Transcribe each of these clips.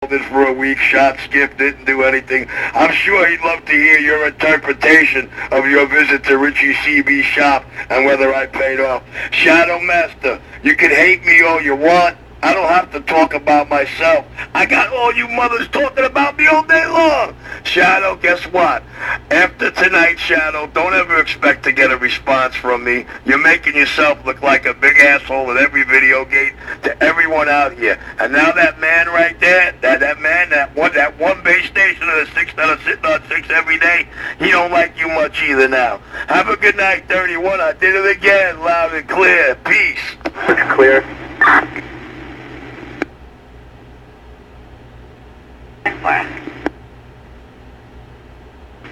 this for a week, shot, skipped, didn't do anything. I'm sure he'd love to hear your interpretation of your visit to Richie CB's shop and whether I paid off. Shadow Master, you can hate me all you want. I don't have to talk about myself. I got all you mothers talking about me all day long. Shadow, guess what? After tonight, Shadow, don't ever expect to get a response from me. You're making yourself look like a big asshole at every video gate to everyone out here. And now that man right there, that one base station of the six that are sitting on six every day, he don't like you much either now. Have a good night, 31. I did it again, loud and clear. Peace. It's clear.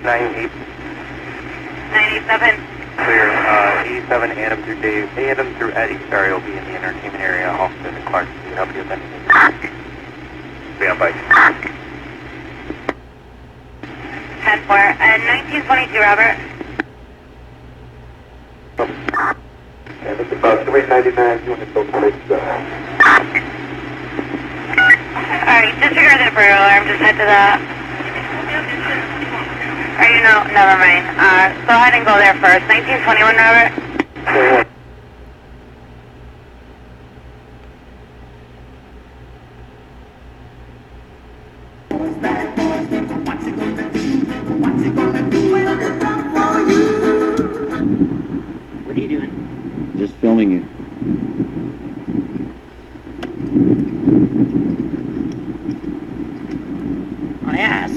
98. 97. Clear. 87, Adam through Dave. Adam through Eddie. Sorry, will be in the entertainment area. Austin and Clark can help you with anything. Be on bike. 10-4. 1922, Robert. Yeah, that's about 399. You want to go place Alright, disregard the burial alarm, just head to that. Or you know, never mind. Go ahead and go there first. 1921, Robert. What are you doing? Just filming you. I asked,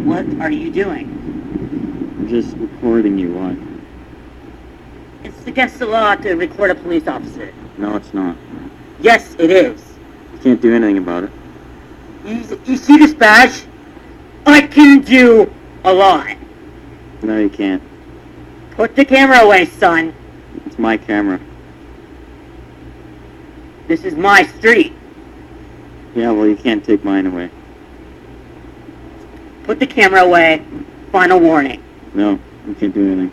what are you doing? I'm just recording you. Why? It's against the law to record a police officer. No, it's not. Yes, it is. You can't do anything about it. You see this badge? I can do a lot. No, you can't. Put the camera away, son. It's my camera. This is my street. Yeah, well, you can't take mine away. Put the camera away. Final warning. No, you can't do anything.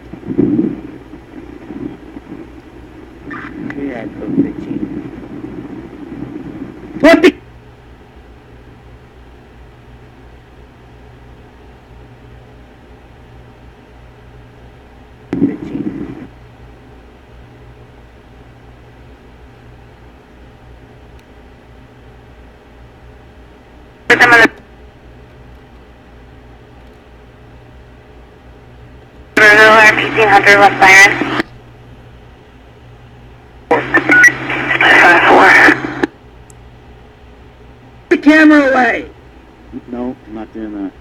Yeah, code 15. Put the... Alarm 1800 West Byron. 5-4. the camera away! No, I'm not doing that.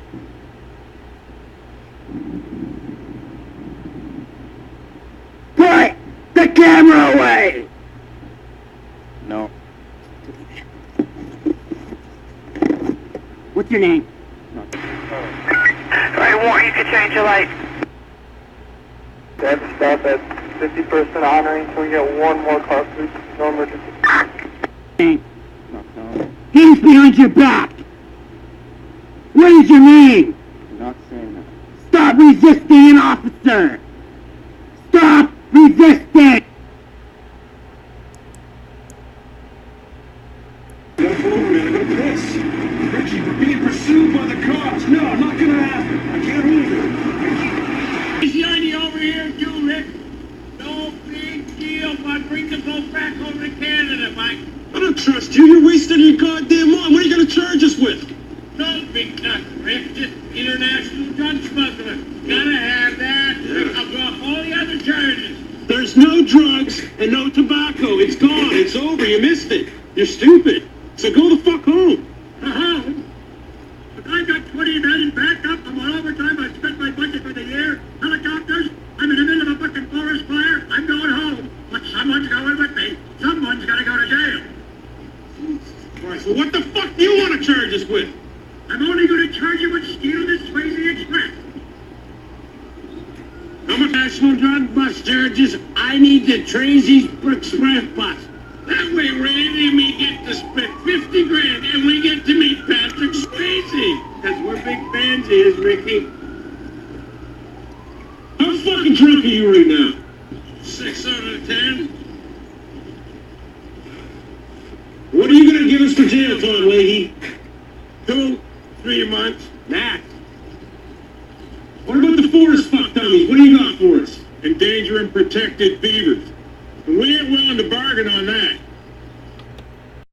Put the camera away! No. What's your name? I warn you to change your light. Dad, stop at 50% honoring. Can we get one more car, please? No emergency. Name. No. Hands behind your back! What is your name? I'm not saying that. Stop resisting an officer! Stop resisting! Richie, we're being pursued by the cops. No, not gonna happen. I can't believe it. Is the idea over here, you, Rick? No big deal, but bring the boat back over to Canada, Mike. I don't trust you. You're wasting your goddamn mind. What are you gonna charge us with? No big nothing, Rick. Just international drug smuggler. Gotta have that. Yeah. I'll drop all the other charges. There's no drugs and no tobacco. It's gone. It's over. You missed it. You're stupid. So go the fuck home. Home? If I got 20 men in backup, I'm on overtime. I spent my budget for the year. Helicopters. I'm in the middle of a fucking forest fire. I'm going home. But someone's going with me. Someone's gotta go to jail. Christ, well, what the fuck do you want to charge us with? I'm only gonna charge you with stealing this Swayze Express. How much national drug bust charges? I need the Tracy's Express bus. That way Randy and me get to split 50 grand and we get to meet Patrick Swayze. Because we're big fans of his, Ricky. How fucking drunk are you right now? 6 out of 10. What are you gonna give us for jail time, Leahy? 3 months, max. What about the forest fuck dummies? What do you got for us? Endangered and protected beavers. And we ain't willing to bargain on that.